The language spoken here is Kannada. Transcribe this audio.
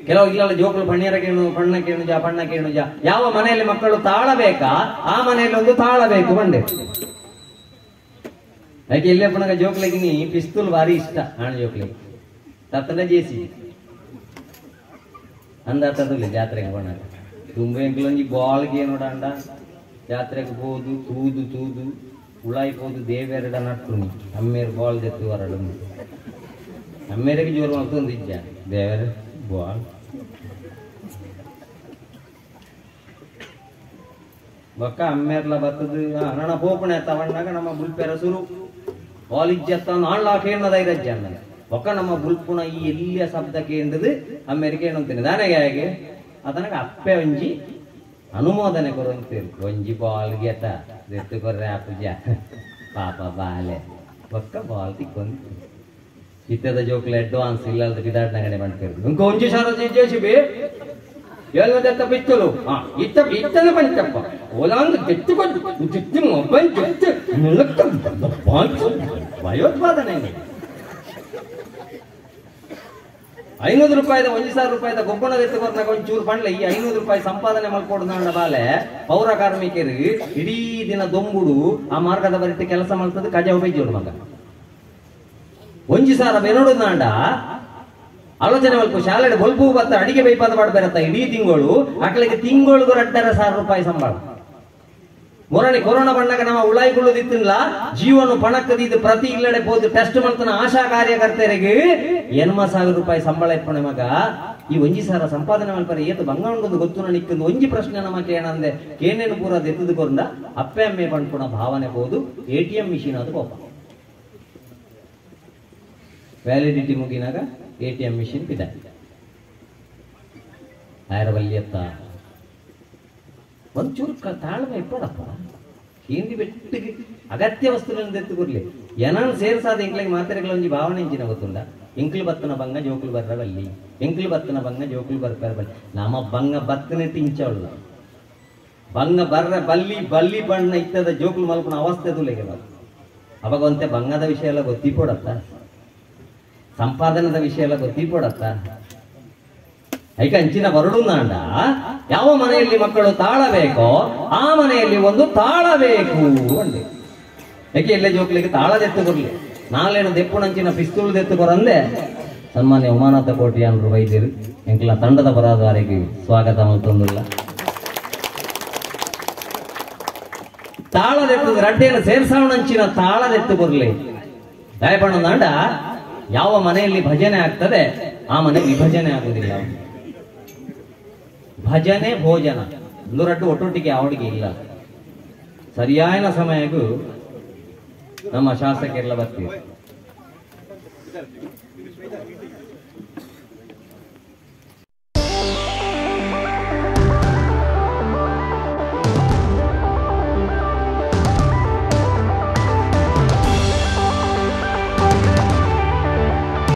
ಕೆಲವು ಇಲ್ಲಲ್ಲ ಜೋಕುಲು ಪಣ್ಣಿಯರ ಕೇಣು ಪಣ್ಣ ಕೇಣುಜ ಪಣ್ಣ ಕೇಣುಜ. ಯಾವ ಮನೆಯಲ್ಲಿ ಮಕ್ಕಳು ತಾಳಬೇಕಾ ಆ ಮನೆಯಲ್ಲಿ ಒಂದು ತಾಳಬೇಕು ಬಂಡೆ. ಯಾಕೆ ಇಲ್ಲೇ ಪುನಗ ಜೋಕ್ಲಿಗೆ ನೀ ಪಿಸ್ತೂಲ್ ಭಾರಿ ಇಷ್ಟ ಆಣ ಜೋಕ್ಲಿಗೆ ತತ್ತನ ಜೇಸಿ ಅಂದತ್ತದಿಲ್ಲ ಜಾತ್ರೆಗೆ ಬಣ್ಣ ತುಂಬ ಎಂಕ್ಲೊಂಜಿ ಬಾಲ್ಗೆ ನೋಡಂಡ ಜಾತ್ರೆಗೆ ಹೋದು ತೂದು ತೂದು ಉಳಾಯ್ಬೋದು ದೇವೆರಡ ನಟ್ಟು ಅಮ್ಮೇರು ಬಾಲ್ ದೆತ್ತು ಹೊರಡು ಅಮ್ಮೇರಿಗೆ ಜೋರು ಮಾಡ್ತೊಂದಿದ್ದ ದೇವರ ಬಾಲ್ ಬೊಕ್ಕ ಅಮ್ಮೇರ್ಲ ಬತ್ತದು ನಣ ಪೋಪಣೆ ತಗೊಂಡಾಗ ನಮ್ಮ ಬುಲ್ಪೆರ ಸುರು ಬಾಲ್ ಇಜ್ಜತ್ತ ನಾಳ್ಲಾ ಕೇಳದ ಇರಜ್ಜ ಅನ್ನ ಒಕ್ಕ ನಮ್ಮ ಬುಲ್ಪುಣ ಈ ಎಲ್ಲಿಯ ಶಬ್ದ ಕೇಂದ್ರದು ಅಮ್ಮೇರಿಗೆ ಏನಂತೀನಿ ದಾನೆಗೆ ಹೇಗೆ ಅದನಗೆ ಅಪ್ಪೆ ಒಂಜಿ ಅನುಮೋದನೆ ಕೊರಂತೀರಿ ಒಂಜಿ ಬಾಲ್ಗೆ ಅತ್ತ ದೆತ್ತು ಕೊರ್ರೆ ಪೂಜ ಪಾಪ ಬಾಲೆ ಒಕ್ಕ ಬಾಲ್ ತಿಕ್ಕೊಂದು ಇತ್ತದ ಜೋಕ್ಲ ಅಡ್ವಾನ್ಸ್ ಇಲ್ಲದ ಬಿದಾಡ್ನಗಡೆ ಮಾಡ್ತೀರಿ ಇಂಕ ಒಂಜಿ ಸಾರ ಜೇಸಿಬಿ ಹೇಳುವುದತ್ತ ಬಿತ್ತಲು ಇತ್ತನ ಪಂಚಪ್ಪ ಓಲಾಂಗ್ ತೆತ್ತುಕೊಂಡು ತೆತ್ತು ಮೊಬೈಲ್ ತೆತ್ತು ನಿಲಕ್ಕ ಭಯೋತ್ಪಾದನೆ 500 ರೂಪಾಯಿದ 1,000 ರೂಪಾಯಿದ ಗೊಬ್ಬಣದ ಎತ್ತುಕೊರ್ನಾಗ ಒಂಚೂರು ಪಂಡ್ಲೆ ಈ 500 ರೂಪಾಯಿ ಸಂಪಾದನೆ ಮಾಡ್ಕೊಡ್ದ ಬಾಲೆ ಪೌರ ಕಾರ್ಮಿಕರು ಇಡೀ ದಿನ ದೊಂಬುಡು ಆ ಮಾರ್ಗದ ಬರಿತೆ ಕೆಲಸ ಮಾಡ್ತದೆ ಕಜ ಉಪಯೋಗ ಮಗ 1,000 ಬೆನೋಡುದಾಂಡ ಆಲೋಚನೆ ಮಲ್ಪು ಶಾಲೆ ಬಲ್ಪು ಬತ್ತ ಅಡಿಗೆ ಬೈಪಾದ ಮಾಡ್ಬೇರತ್ತ ಇಡೀ ತಿಂಗಳು ಆಕಳಿಗೆ ತಿಂಗಳಿಗೂ 2,500 ರೂಪಾಯಿ ಸಂಬಳ ಮೊರಣಿ ಕೊರೋನಾ ಬಂದಾಗ ನಮ್ಮ ಉಳಾಯ್ಕೊಳ್ಳೋದಿತ್ತಿಲ್ಲ ಜೀವನ ಪಣಕ್ಕದಿದ್ದು ಪ್ರತಿ ಇಲ್ಲಡೆ ಹೋದು ಟೆಸ್ಟ್ ಮಾಡ್ತಾನ ಆಶಾ ಕಾರ್ಯಕರ್ತರಿಗೆ 80,000 ರೂಪಾಯಿ ಸಂಬಳ ಇಪ್ಪಣೆ ಮಗ ಈ 1,000 ಸಂಪಾದನೆ ಮಾಡ್ತಾರೆ ಏತು ಬಂಗಾಂಡದು ಗೊತ್ತು ನಿಕ್ಕಿಂದು ಒಂಜಿ ಪ್ರಶ್ನೆ ನಮಗೆ ಏನಂದೆ ಕೇನೇನು ಪೂರ ಎತ್ತದು ಕೊರಂದ ಅಪ್ಪೆ ಅಮ್ಮೆ ಪಂಡ್ಪುಣ ಭಾವನೆ ಹೋದು ATM ಮಿಷಿನ್ ಅದು ಕೋಪ ವ್ಯಾಲಿಡಿಟಿ ಮುಗಿನಾಗ ATM ಮಿಷಿನ್ ಪಿದ ಆಯರವಲ್ಯತ್ತ ಒಂಚೂರು ತಾಳ್ಮೆ ಇಪ್ಪಡಪ್ಪ ಹಿಂದಿ ಬೆಟ್ಟಿಗೆ ಅಗತ್ಯ ವಸ್ತುಗಳನ್ನು ಎತ್ತುಕೊರ್ಲಿ ಏನಾನು ಸೇರ್ಸಾದ ಇಂಕ್ಲಿಗೆ ಮಾತ್ರೆಗಳೊಂಜಿ ಭಾವನೆ ಇಂಚಿನ ಗೊತ್ತುಂಡ ಇಂಕ್ಲು ಬತ್ತನ ಬಂಗ ಜೋಕುಲು ಬರ್ರ ಬಲ್ಲಿ ಎಂಕ್ಲು ಬತ್ತನ ಬಂಗ ಜೋಕುಲು ಬರ್ತಾರ ಬಲ್ಲಿ ನಮ್ಮ ಬಂಗ ಬತ್ತನೆ ತಿಂಚವಳು ಬಂಗ ಬರ್ರ ಬಲ್ಲಿ ಬಲ್ಲಿ ಬಣ್ಣ ಇತ್ತದ ಜೋಕುಲು ಮಲ್ಪನ ಅವಸ್ಥೆ ತುಲೆಗೆ ಅವಾಗ ಒಂತೆ ಬಂಗದ ವಿಷಯ ಎಲ್ಲ ಗೊತ್ತಿಪೋಡತ್ತ ಸಂಪಾದನದ ವಿಷಯ ಎಲ್ಲ ಗೊತ್ತಿಪೋಡತ್ತ ಐಕ ಅಂಚಿನ ಬರಡುಂದಾಂಡ ಯಾವ ಮನೆಯಲ್ಲಿ ಮಕ್ಕಳು ತಾಳಬೇಕೋ ಆ ಮನೆಯಲ್ಲಿ ಒಂದು ತಾಳಬೇಕು ಅಂದೆ ಯಾಕೆ ಎಲ್ಲೇ ಜೋಕ್ಲಿಗೆ ತಾಳದೆತ್ತು ಕೊರ್ಲಿ ನಾಳೇನು ದೆಪ್ಪುಣಂಚಿನ ಪಿಸ್ತೂಲ್ ದೆತ್ತು ಕೊರಂದೆ ಸನ್ಮಾನ್ಯ ಉಮಾನಾಥ ಕೋಟಿಯಾನರು ವೈದ್ಯರು ಎಂಕ್ಲ ತಂಡದ ಬರಾದಾರಿಗೆ ಸ್ವಾಗತ ಮಲ್ತೊಂದಿಲ್ಲ ತಾಳದೆತ್ತದ ರಡ್ಡೇನ ಸೇರ್ಸಾವಣಂಚಿನ ತಾಳದೆತ್ತು ಕೊರ್ಲಿ ದಯಪಣ್ಣದಾಂಡ ಯಾವ ಮನೆಯಲ್ಲಿ ಭಜನೆ ಆಗ್ತದೆ ಆ ಮನೆ ವಿಭಜನೆ ಆಗುವುದಿಲ್ಲ ಭಜನೆ ಭೋಜನ ಒಂದರಡ್ಡು ಒಟ್ಟೊಟ್ಟಿಗೆ ಅವಡಿಗೆ ಇಲ್ಲ ಸರಿಯಾದ ಸಮಯಕ್ಕೂ ನಮ್ಮ ಶಾಸಕರೆಲ್ಲ ಬರ್ತೀವಿ